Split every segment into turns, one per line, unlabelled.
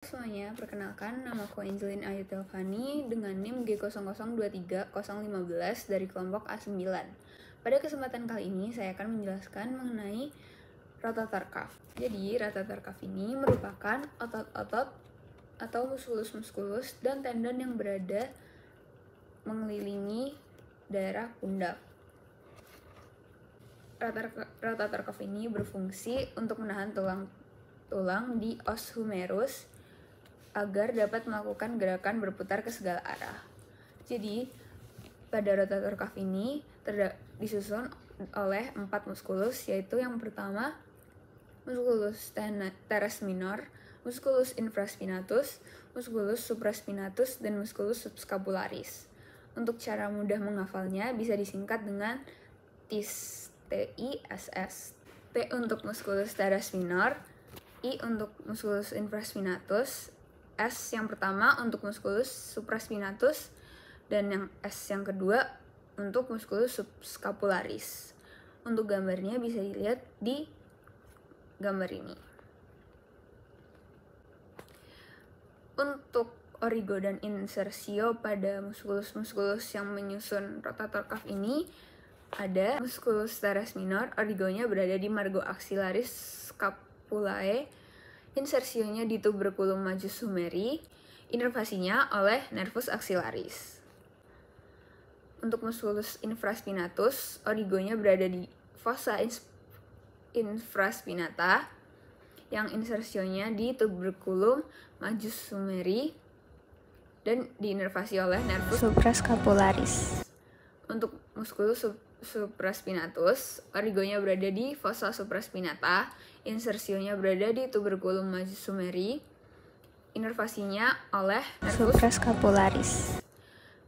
Semuanya, perkenalkan namaku Angelin Ayu Telvani dengan NIM G0023015 dari kelompok A9. Pada kesempatan kali ini saya akan menjelaskan mengenai rotator cuff. Jadi, rotator cuff ini merupakan otot-otot atau muskulus-muskulus dan tendon yang berada mengelilingi daerah pundak. Rotator cuff ini berfungsi untuk menahan tulang di os humerus agar dapat melakukan gerakan berputar ke segala arah. Jadi, pada rotator cuff ini disusun oleh 4 muskulus, yaitu yang pertama musculus teres minor, musculus infraspinatus, musculus supraspinatus, dan musculus subscapularis. Untuk cara mudah menghafalnya bisa disingkat dengan TISS. T-I-S-S. T untuk musculus teres minor, I untuk musculus infraspinatus, S yang pertama untuk musculus supraspinatus, dan yang S yang kedua untuk musculus subscapularis. Untuk gambarnya bisa dilihat di gambar ini. Untuk origo dan insersio pada muskulus-muskulus yang menyusun rotator cuff ini ada musculus teres minor, origonya berada di margo axillaris scapulae, insersionya di tuberculum majus humeri, inervasinya oleh nervus axillaris. Untuk musculus infraspinatus, origonya berada di fossa infraspinata, yang insersionya di tuberculum majus humeri dan diinervasi oleh nervus suprascapularis. Untuk musculus supraspinatus, origonya berada di fossa supraspinata, insersionya berada di tuberculum majus humeri, inervasinya oleh nervus suprascapularis.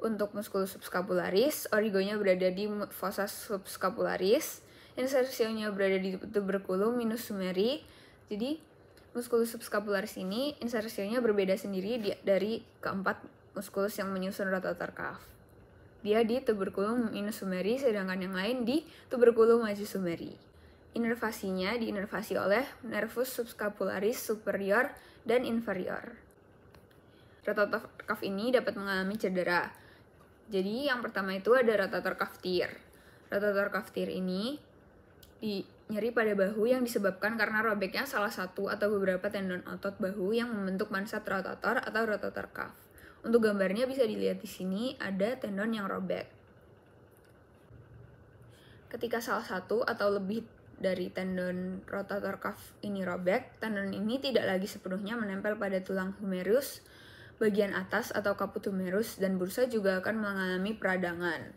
Untuk musculus subscapularis, origonya berada di fossa subscapularis, insersionya berada di tuberculum minus humeri. Jadi, musculus subscapularis ini insersionya berbeda sendiri dari keempat muskulus yang menyusun rotator cuff. Dia di tuberculum minus humeri, sedangkan yang lain di tuberculum majus humeri. Inervasinya diinervasi oleh nervus subscapularis superior dan inferior. Rotator cuff ini dapat mengalami cedera. Jadi yang pertama itu ada rotator cuff tear. Rotator cuff tear ini nyeri pada bahu yang disebabkan karena robeknya salah satu atau beberapa tendon otot bahu yang membentuk mansat rotator atau rotator cuff. Untuk gambarnya bisa dilihat di sini ada tendon yang robek. Ketika salah satu atau lebih dari tendon rotator cuff ini robek, tendon ini tidak lagi sepenuhnya menempel pada tulang humerus bagian atas atau caput humerus, dan bursa juga akan mengalami peradangan.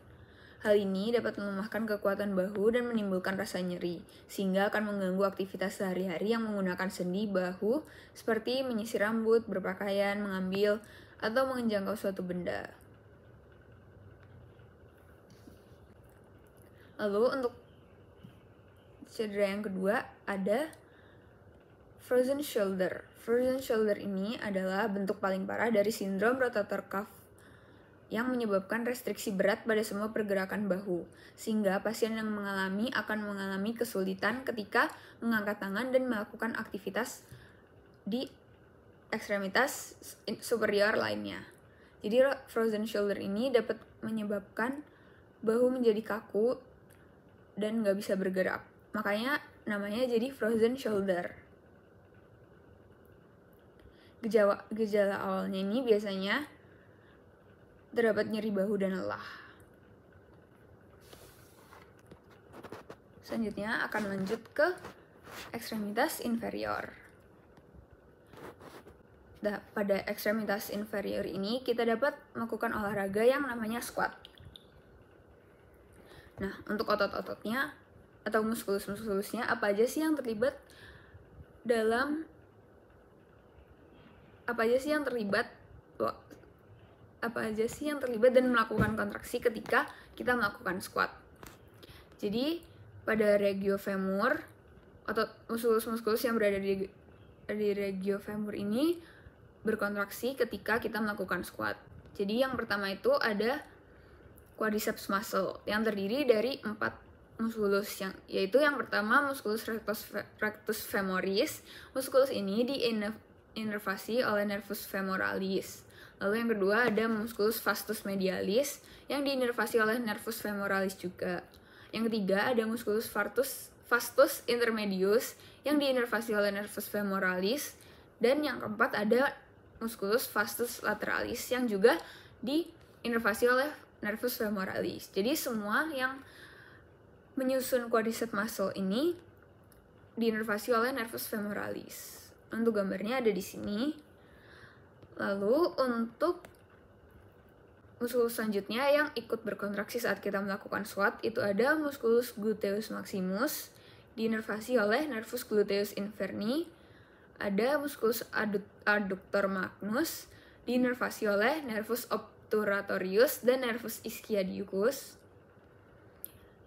Hal ini dapat melemahkan kekuatan bahu dan menimbulkan rasa nyeri, sehingga akan mengganggu aktivitas sehari-hari yang menggunakan sendi bahu seperti menyisir rambut, berpakaian, mengambil, atau menjangkau suatu benda. Lalu untuk cedera yang kedua ada frozen shoulder. Frozen shoulder ini adalah bentuk paling parah dari sindrom rotator cuff yang menyebabkan restriksi berat pada semua pergerakan bahu, sehingga pasien yang akan mengalami kesulitan ketika mengangkat tangan dan melakukan aktivitas di ekstremitas superior lainnya. Jadi frozen shoulder ini dapat menyebabkan bahu menjadi kaku dan nggak bisa bergerak. Makanya namanya jadi frozen shoulder. Gejala awalnya ini biasanya terdapat nyeri bahu dan lelah. Selanjutnya akan lanjut ke ekstremitas inferior. Pada ekstremitas inferior ini kita dapat melakukan olahraga yang namanya squat. Nah, untuk otot-ototnya atau muskulus-muskulusnya apa aja sih yang terlibat dan melakukan kontraksi ketika kita melakukan squat. Jadi, pada regio femur, otot muskulus-muskulus yang berada di regio femur ini berkontraksi ketika kita melakukan squat. Jadi yang pertama itu ada quadriceps muscle yang terdiri dari 4 muskulus, yaitu yang pertama muskulus rectus femoris. Muskulus ini diinervasi oleh nervus femoralis. Lalu yang kedua ada musculus vastus medialis yang diinervasi oleh nervus femoralis juga. Yang ketiga ada musculus vastus intermedius yang diinervasi oleh nervus femoralis. Dan yang keempat ada musculus vastus lateralis yang juga diinervasi oleh nervus femoralis. Jadi semua yang menyusun quadriceps muscle ini diinervasi oleh nervus femoralis. Untuk gambarnya ada di sini. Lalu untuk muskulus selanjutnya yang ikut berkontraksi saat kita melakukan squat itu ada musculus gluteus maximus diinervasi oleh nervus gluteus inferni. Ada musculus adductor magnus diinervasi oleh nervus obturatorius dan nervus ischiadicus.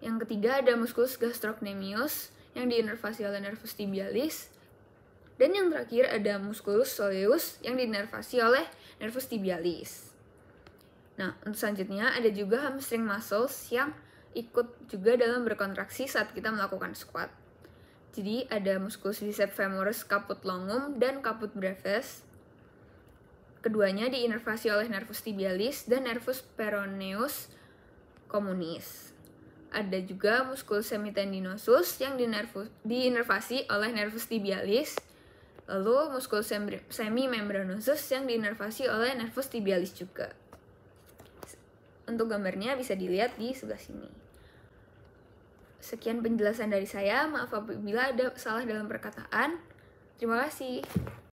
Yang ketiga ada musculus gastrocnemius yang diinervasi oleh nervus tibialis. Dan yang terakhir ada musculus soleus yang diinervasi oleh nervus tibialis. Nah, untuk selanjutnya ada juga hamstring muscles yang ikut juga dalam berkontraksi saat kita melakukan squat. Jadi ada musculus biceps femoris caput longum dan caput brevis. Keduanya diinervasi oleh nervus tibialis dan nervus peroneus communis. Ada juga musculus semitendinosus yang diinervasi oleh nervus tibialis. Lalu musculus semimembranosus yang diinervasi oleh nervus tibialis juga. Untuk gambarnya bisa dilihat di sebelah sini. Sekian penjelasan dari saya. Maaf apabila ada salah dalam perkataan. Terima kasih.